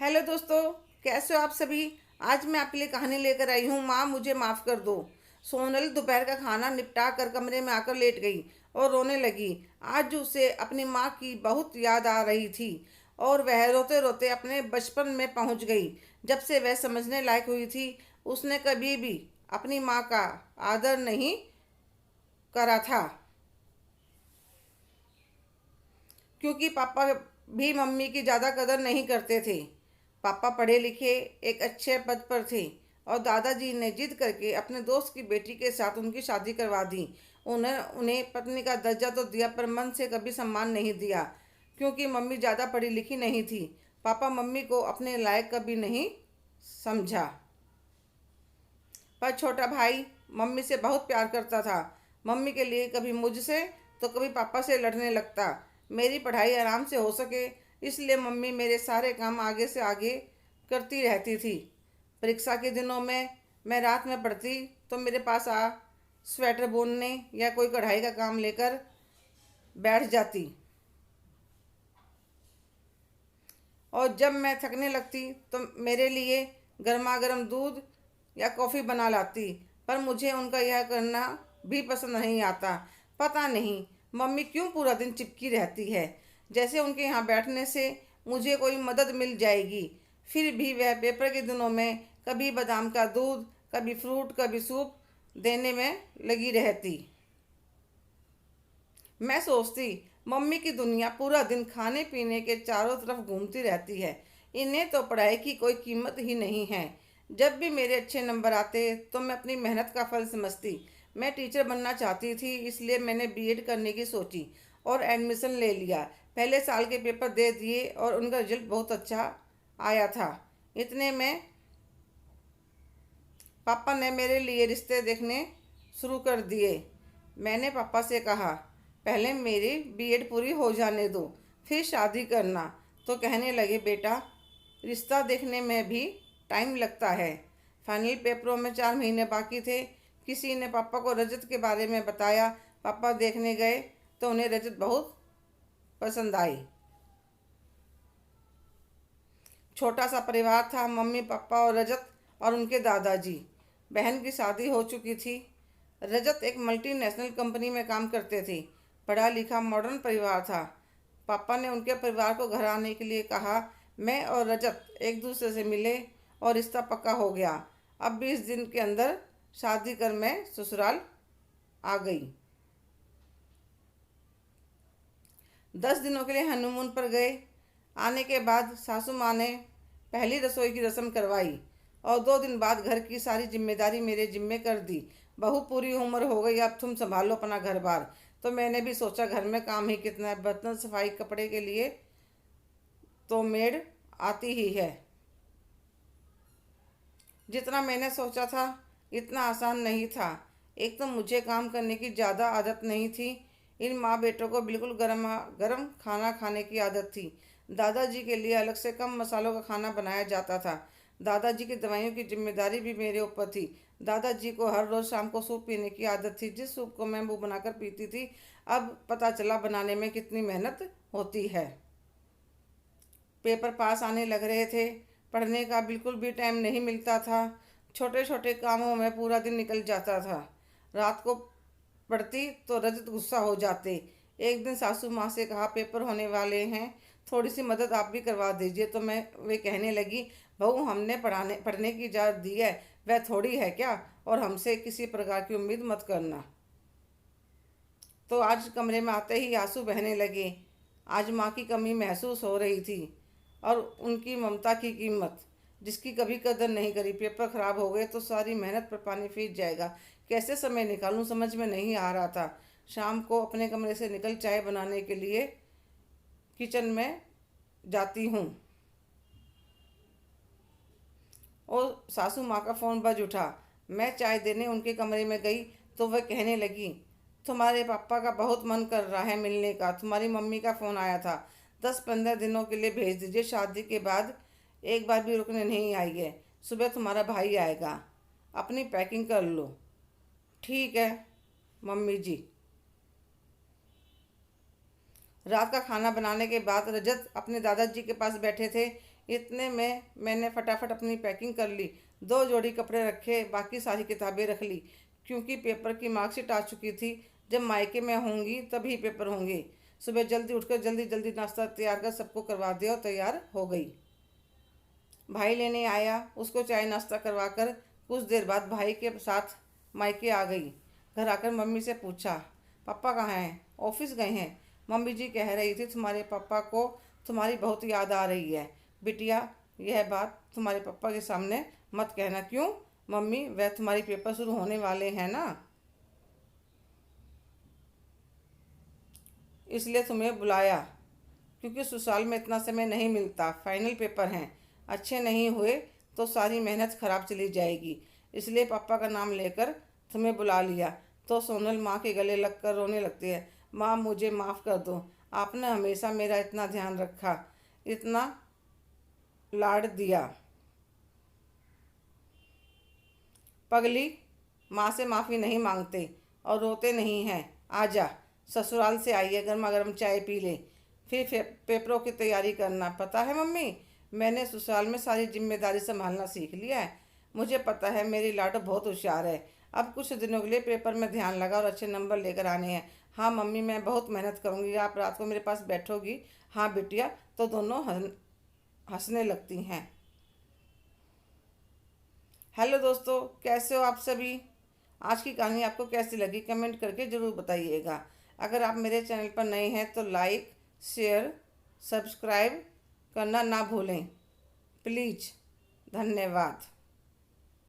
Hello दोस्तों, कैसे हो आप सभी। आज मैं आपके लिए कहानी लेकर आई हूँ, माँ मुझे माफ़ कर दो। सोनल दोपहर का खाना निपटा कर कमरे में आकर लेट गई और रोने लगी। आज उसे अपनी माँ की बहुत याद आ रही थी और वह रोते रोते अपने बचपन में पहुँच गई। जब से वह समझने लायक हुई थी, उसने कभी भी अपनी माँ का आदर नहीं करा था, क्योंकि पापा भी मम्मी की ज़्यादा कदर नहीं करते थे। पापा पढ़े लिखे एक अच्छे पद पर थे और दादाजी ने जिद करके अपने दोस्त की बेटी के साथ उनकी शादी करवा दी। उन्हें उन्हें पत्नी का दर्जा तो दिया, पर मन से कभी सम्मान नहीं दिया, क्योंकि मम्मी ज़्यादा पढ़ी लिखी नहीं थी। पापा मम्मी को अपने लायक कभी नहीं समझा। पर छोटा भाई मम्मी से बहुत प्यार करता था। मम्मी के लिए कभी मुझसे तो कभी पापा से लड़ने लगता। मेरी पढ़ाई आराम से हो सके, इसलिए मम्मी मेरे सारे काम आगे से आगे करती रहती थी। परीक्षा के दिनों में मैं रात में पढ़ती तो मेरे पास स्वेटर बुनने या कोई कढ़ाई का काम लेकर बैठ जाती, और जब मैं थकने लगती तो मेरे लिए गर्मा गर्म दूध या कॉफ़ी बना लाती। पर मुझे उनका यह करना भी पसंद नहीं आता। पता नहीं मम्मी क्यों पूरा दिन चिपकी रहती है, जैसे उनके यहाँ बैठने से मुझे कोई मदद मिल जाएगी। फिर भी वह पेपर के दिनों में कभी बादाम का दूध, कभी फ्रूट, कभी सूप देने में लगी रहती। मैं सोचती, मम्मी की दुनिया पूरा दिन खाने पीने के चारों तरफ घूमती रहती है। इन्हें तो पढ़ाई की कोई कीमत ही नहीं है। जब भी मेरे अच्छे नंबर आते तो मैं अपनी मेहनत का फल समझती। मैं टीचर बनना चाहती थी, इसलिए मैंने बीएड करने की सोची और एडमिशन ले लिया। पहले साल के पेपर दे दिए और उनका रिजल्ट बहुत अच्छा आया था। इतने में पापा ने मेरे लिए रिश्ते देखने शुरू कर दिए। मैंने पापा से कहा, पहले मेरी बीएड पूरी हो जाने दो, फिर शादी करना। तो कहने लगे, बेटा रिश्ता देखने में भी टाइम लगता है। फाइनल पेपरों में 4 महीने बाकी थे। किसी ने पापा को रजत के बारे में बताया। पापा देखने गए तो उन्हें रजत बहुत पसंद आई। छोटा सा परिवार था, मम्मी पापा और रजत और उनके दादाजी। बहन की शादी हो चुकी थी। रजत एक मल्टीनेशनल कंपनी में काम करते थे। पढ़ा लिखा मॉडर्न परिवार था। पापा ने उनके परिवार को घर आने के लिए कहा। मैं और रजत एक दूसरे से मिले और रिश्ता पक्का हो गया। अब 20 दिन के अंदर शादी कर मैं ससुराल आ गई। 10 दिनों के लिए हनीमून पर गए। आने के बाद सासू माँ ने पहली रसोई की रस्म करवाई और 2 दिन बाद घर की सारी जिम्मेदारी मेरे जिम्मे कर दी। बहू पूरी उम्र हो गई, अब तुम संभालो अपना घर बार। तो मैंने भी सोचा, घर में काम ही कितना है, बर्तन सफाई कपड़े के लिए तो मेड आती ही है। जितना मैंने सोचा था इतना आसान नहीं था। एक तो मुझे काम करने की ज़्यादा आदत नहीं थी। इन माँ बेटों को बिल्कुल गर्मा गर्म खाना खाने की आदत थी। दादाजी के लिए अलग से कम मसालों का खाना बनाया जाता था। दादाजी की दवाइयों की जिम्मेदारी भी मेरे ऊपर थी। दादाजी को हर रोज़ शाम को सूप पीने की आदत थी, जिस सूप को मैं मुँह बनाकर पीती थी। अब पता चला बनाने में कितनी मेहनत होती है। पेपर पास आने लग रहे थे। पढ़ने का बिल्कुल भी टाइम नहीं मिलता था। छोटे छोटे कामों में पूरा दिन निकल जाता था। रात को पढ़ती तो रजत गुस्सा हो जाते। एक दिन सासू माँ से कहा, पेपर होने वाले हैं, थोड़ी सी मदद आप भी करवा दीजिए। तो मैं वे कहने लगी, बहू हमने पढ़ने की इजाज़त दी है, वह थोड़ी है क्या, और हमसे किसी प्रकार की उम्मीद मत करना। तो आज कमरे में आते ही आंसू बहने लगे। आज माँ की कमी महसूस हो रही थी और उनकी ममता की कीमत, जिसकी कभी कदर नहीं करी। पेपर खराब हो गए तो सारी मेहनत पर पानी फिर जाएगा। कैसे समय निकालूं समझ में नहीं आ रहा था। शाम को अपने कमरे से निकल चाय बनाने के लिए किचन में जाती हूँ और सासू माँ का फ़ोन बज उठा। मैं चाय देने उनके कमरे में गई तो वह कहने लगी, तुम्हारे पापा का बहुत मन कर रहा है मिलने का, तुम्हारी मम्मी का फ़ोन आया था, 10-15 दिनों के लिए भेज दीजिए, शादी के बाद एक बार भी रुकने नहीं आई है। सुबह तुम्हारा भाई आएगा, अपनी पैकिंग कर लो। ठीक है मम्मी जी। रात का खाना बनाने के बाद रजत अपने दादाजी के पास बैठे थे। इतने में मैंने फटाफट अपनी पैकिंग कर ली, 2 जोड़ी कपड़े रखे, बाकी सारी किताबें रख ली, क्योंकि पेपर की मार्कशीट आ चुकी थी। जब मायके में होंगी तभी पेपर होंगे। सुबह जल्दी उठकर जल्दी जल्दी नाश्ता तैयार कर सबको करवा दिया और तैयार हो गई। भाई लेने आया, उसको चाय नाश्ता करवा कर कुछ देर बाद भाई के साथ मायके आ गई। घर आकर मम्मी से पूछा, पापा कहाँ हैं? ऑफिस गए हैं। मम्मी जी कह रही थी तुम्हारे पापा को तुम्हारी बहुत याद आ रही है। बिटिया, यह बात तुम्हारे पापा के सामने मत कहना। क्यों मम्मी? वह तुम्हारी पेपर शुरू होने वाले हैं ना, इसलिए तुम्हें बुलाया। क्योंकि ससुराल में इतना समय नहीं मिलता, फाइनल पेपर हैं, अच्छे नहीं हुए तो सारी मेहनत खराब चली जाएगी, इसलिए पापा का नाम लेकर तुम्हें बुला लिया। तो सोनल माँ के गले लगकर रोने लगती है। माँ, मुझे माफ़ कर दो, आपने हमेशा मेरा इतना ध्यान रखा, इतना लाड दिया। पगली, माँ से माफ़ी नहीं मांगते और रोते नहीं हैं। आजा, ससुराल से आई है, गर्मा गर्म चाय पी ले, फिर पेपरों की तैयारी करना। पता है मम्मी, मैंने ससुराल में सारी जिम्मेदारी संभालना सीख लिया है। मुझे पता है मेरी लाडो बहुत होशियार है। अब कुछ दिनों के लिए पेपर में ध्यान लगा और अच्छे नंबर लेकर आने हैं। हाँ मम्मी, मैं बहुत मेहनत करूँगी। आप रात को मेरे पास बैठोगी? हाँ बिटिया। तो दोनों हंसने लगती हैं। हेलो दोस्तों, कैसे हो आप सभी? आज की कहानी आपको कैसी लगी कमेंट करके ज़रूर बताइएगा। अगर आप मेरे चैनल पर नए हैं तो लाइक, शेयर, सब्सक्राइब करना ना भूलें प्लीज़। धन्यवाद।